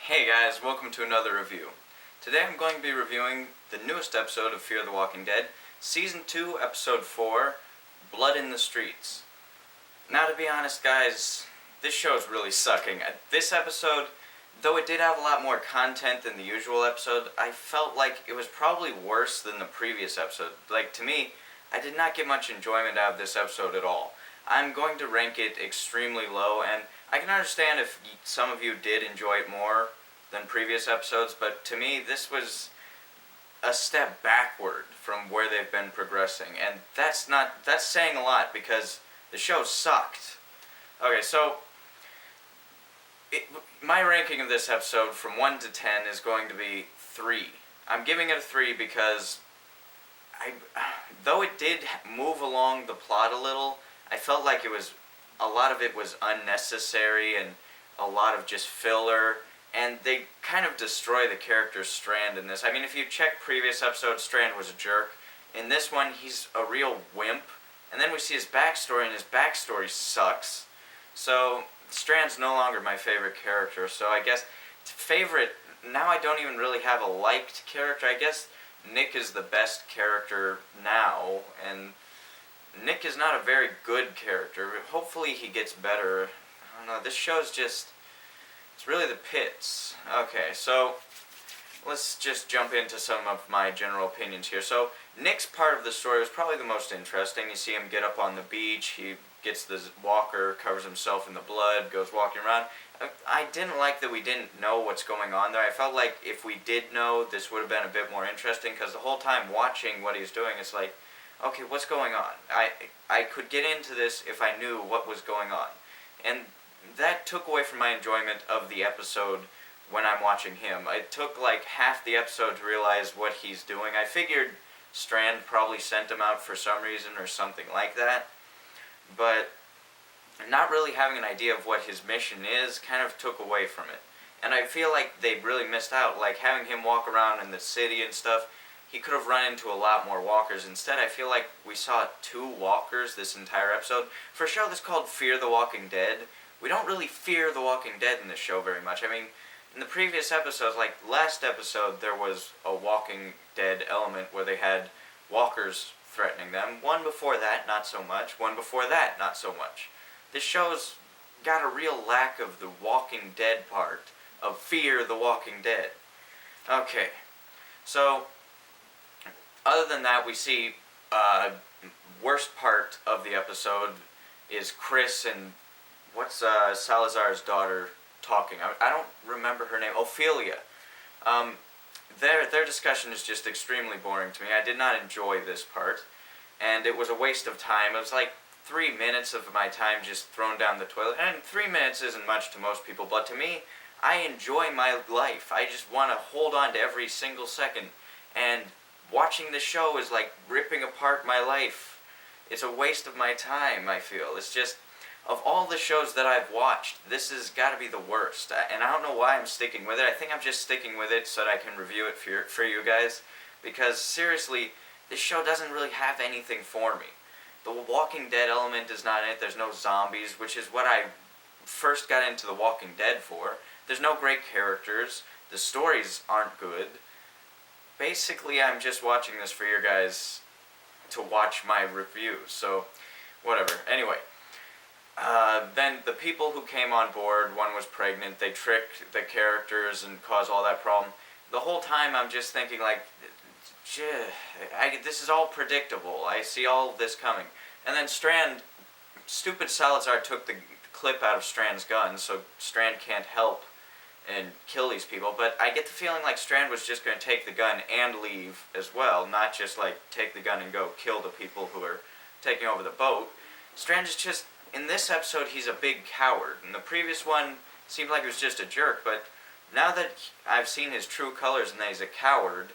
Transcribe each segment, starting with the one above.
Hey guys, welcome to another review. Today I'm going to be reviewing the newest episode of Fear the Walking Dead, Season 2, Episode 4, Blood in the Streets. Now to be honest guys, this show is really sucking. This episode, though it did have a lot more content than the usual episode, I felt like it was probably worse than the previous episode. Like, to me, I did not get much enjoyment out of this episode at all. I'm going to rank it extremely low, and I can understand if some of you did enjoy it more than previous episodes, but to me this was a step backward from where they've been progressing, and that's saying a lot because the show sucked. Okay, so my ranking of this episode from 1 to 10 is going to be 3. I'm giving it a 3 because though it did move along the plot a little, I felt like a lot of it was unnecessary and a lot of just filler, and they kind of destroy the character Strand in this. I mean, if you check previous episodes, Strand was a jerk. In this one, he's a real wimp, and then we see his backstory, and his backstory sucks. So Strand's no longer my favorite character, so I guess favorite, now I don't even really have a liked character. I guess Nick is the best character now, and Nick is not a very good character, but hopefully he gets better. I don't know, this show's just, it's really the pits. Okay, so let's just jump into some of my general opinions here. So Nick's part of the story was probably the most interesting. You see him get up on the beach, he gets the walker, covers himself in the blood, goes walking around. I didn't like that we didn't know what's going on there. I felt like if we did know, this would have been a bit more interesting, because the whole time watching what he's doing, it's like, okay, what's going on? I could get into this if I knew what was going on. And that took away from my enjoyment of the episode when I'm watching him. It took like half the episode to realize what he's doing. I figured Strand probably sent him out for some reason or something like that. But not really having an idea of what his mission is kind of took away from it. And I feel like they really missed out, like having him walk around in the city and stuff. He could have run into a lot more walkers. Instead, I feel like we saw 2 walkers this entire episode. For a show that's called Fear the Walking Dead, we don't really fear the Walking Dead in this show very much. I mean, in the previous episodes, like last episode, there was a Walking Dead element where they had walkers threatening them. One before that, not so much. One before that, not so much. This show's got a real lack of the Walking Dead part, of Fear the Walking Dead. Okay, so other than that, we see worst part of the episode is Chris and what's Salazar's daughter talking. I don't remember her name. Ophelia. Their discussion is just extremely boring to me. I did not enjoy this part, and it was a waste of time. It was like 3 minutes of my time just thrown down the toilet, and 3 minutes isn't much to most people, but to me, I enjoy my life. I just want to hold on to every single second, and watching this show is like ripping apart my life. It's a waste of my time, I feel. It's just, of all the shows that I've watched, this has got to be the worst. And I don't know why I'm sticking with it. I think I'm just sticking with it so that I can review it for you guys. Because seriously, this show doesn't really have anything for me. The Walking Dead element is not in it. There's no zombies, which is what I first got into The Walking Dead for. There's no great characters. The stories aren't good. Basically, I'm just watching this for you guys to watch my reviews, so whatever. Anyway, then the people who came on board, one was pregnant, they tricked the characters and caused all that problem. The whole time I'm just thinking like, this is all predictable. I see all this coming. And then stupid Salazar took the clip out of Strand's gun, so Strand can't help and kill these people, but I get the feeling like Strand was just going to take the gun and leave as well, not just like take the gun and go kill the people who are taking over the boat. Strand is just, in this episode, he's a big coward. In the previous one, seemed like he was just a jerk, but now that I've seen his true colors and that he's a coward,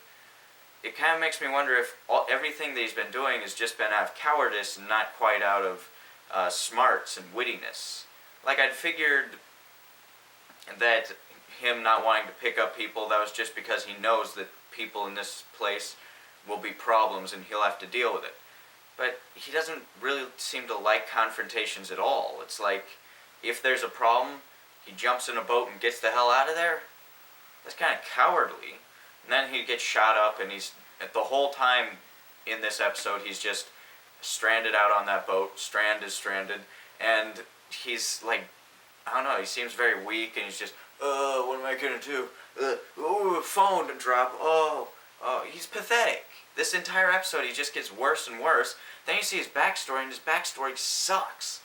it kind of makes me wonder if everything that he's been doing has just been out of cowardice and not quite out of smarts and wittiness. Like, I'd figured that him not wanting to pick up people, that was just because he knows that people in this place will be problems and he'll have to deal with it. But he doesn't really seem to like confrontations at all. It's like, if there's a problem, he jumps in a boat and gets the hell out of there. that's kind of cowardly. And then he gets shot up, and he's the whole time in this episode he's just stranded out on that boat. Strand is stranded, and he's like, I don't know. He seems very weak, and he's just, what am I gonna do? Phone to drop. He's pathetic. This entire episode, he just gets worse and worse. Then you see his backstory, and his backstory sucks.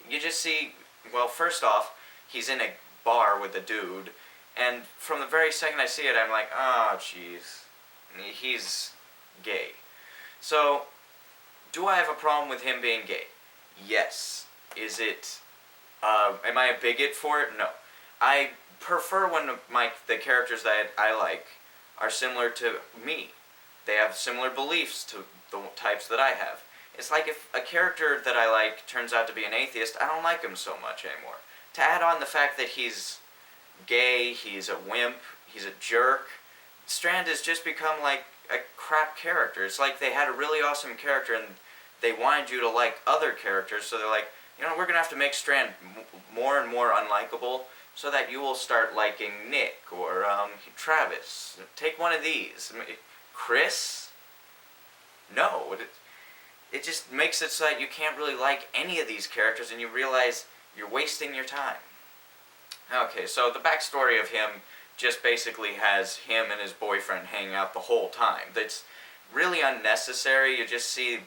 You just see, well, first off, he's in a bar with a dude, and from the very second I see it, I'm like, oh, jeez, he's gay. So, do I have a problem with him being gay? Yes. Is it, am I a bigot for it? No. I prefer when the characters that I like are similar to me. They have similar beliefs to the types that I have. It's like if a character that I like turns out to be an atheist, I don't like him so much anymore. To add on the fact that he's gay, he's a wimp, he's a jerk, Strand has just become like a crap character. It's like they had a really awesome character and they wanted you to like other characters, so they're like, we're going to have to make Strand more and more unlikable so that you will start liking Nick or Travis. Take one of these. Chris? No. It just makes it so that you can't really like any of these characters and you realize you're wasting your time. Okay, so the backstory of him just basically has him and his boyfriend hanging out the whole time. That's really unnecessary. You just see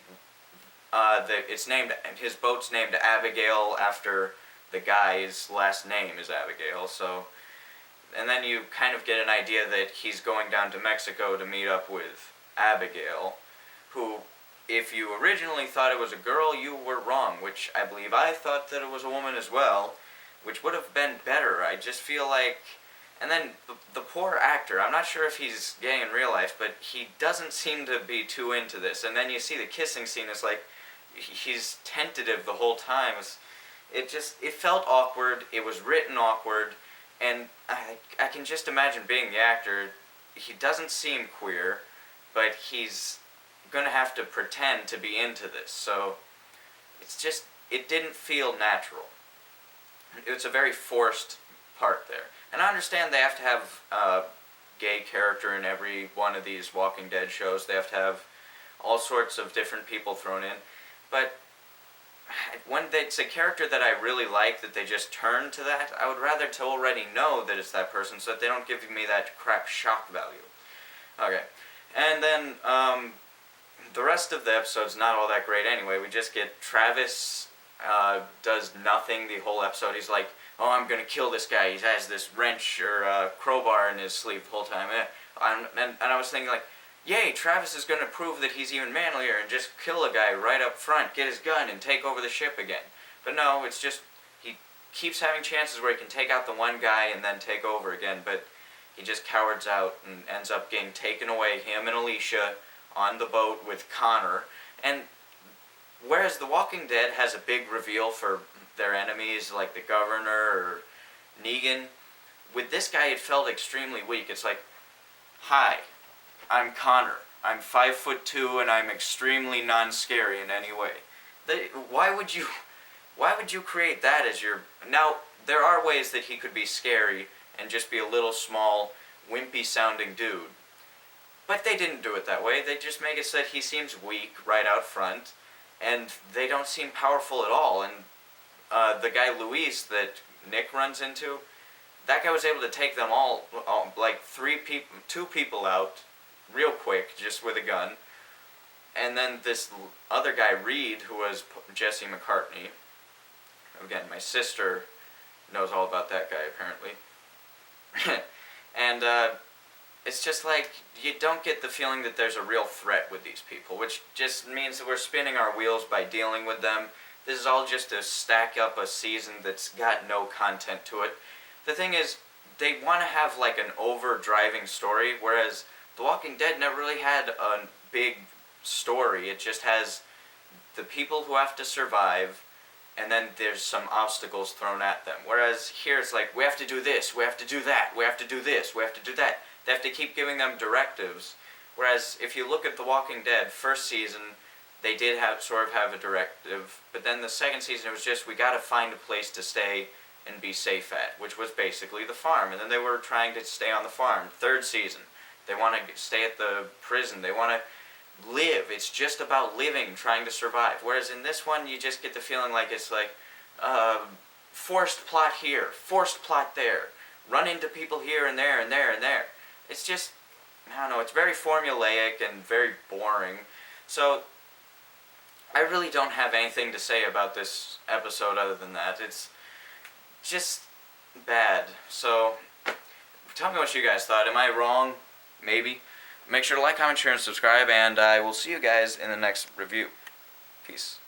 his boat's named Abigail after the guy's last name is Abigail, so, and then you kind of get an idea that he's going down to Mexico to meet up with Abigail, who, if you originally thought it was a girl, you were wrong, which I believe I thought that it was a woman as well, which would have been better. I just feel like, and then the poor actor, I'm not sure if he's gay in real life, but he doesn't seem to be too into this, and then you see the kissing scene, it's like, he's tentative the whole time. It felt awkward, it was written awkward, and I can just imagine being the actor. He doesn't seem queer, but he's gonna have to pretend to be into this, so it didn't feel natural. It's a very forced part there. And I understand they have to have a gay character in every one of these Walking Dead shows. They have to have all sorts of different people thrown in. But when it's a character that I really like, that they just turn to that, I would rather to already know that it's that person so that they don't give me that crap shock value. Okay. And then the rest of the episode's not all that great anyway. We just get Travis does nothing the whole episode. He's like, I'm going to kill this guy. He has this wrench or crowbar in his sleeve the whole time. And I was thinking like, yay, Travis is going to prove that he's even manlier and just kill a guy right up front, get his gun, and take over the ship again. But no, it's just, he keeps having chances where he can take out the one guy and then take over again, but he just cowards out and ends up getting taken away, him and Alicia, on the boat with Connor. And whereas The Walking Dead has a big reveal for their enemies, like the governor or Negan, with this guy it felt extremely weak. It's like, hi, I'm Connor. I'm 5'2" and I'm extremely non-scary in any way. Why would you create that as your... Now, there are ways that he could be scary and just be a little small, wimpy-sounding dude. But they didn't do it that way. They just make it so that he seems weak right out front, and they don't seem powerful at all. And the guy Luis that Nick runs into, that guy was able to take them all like two people out real quick, just with a gun. And then this other guy, Reed, who was Jesse McCartney. Again, my sister knows all about that guy, apparently. And it's just like, you don't get the feeling that there's a real threat with these people, which just means that we're spinning our wheels by dealing with them. This is all just to stack up a season that's got no content to it. The thing is, they want to have like an over-driving story, whereas The Walking Dead never really had a big story. It just has the people who have to survive, and then there's some obstacles thrown at them. Whereas here it's like, we have to do this, we have to do that, we have to do this, we have to do that. They have to keep giving them directives. Whereas if you look at The Walking Dead, first season, they did sort of have a directive, but then the second season it was just, we gotta find a place to stay and be safe at, which was basically the farm. And then they were trying to stay on the farm. Third season, they want to stay at the prison. They want to live. It's just about living, trying to survive. Whereas in this one, you just get the feeling like it's like forced plot here, forced plot there, run into people here and there and there and there. It's just, I don't know, it's very formulaic and very boring. So I really don't have anything to say about this episode other than that. It's just bad. So tell me what you guys thought. Am I wrong? Maybe. Make sure to like, comment, share, and subscribe, and I will see you guys in the next review. Peace.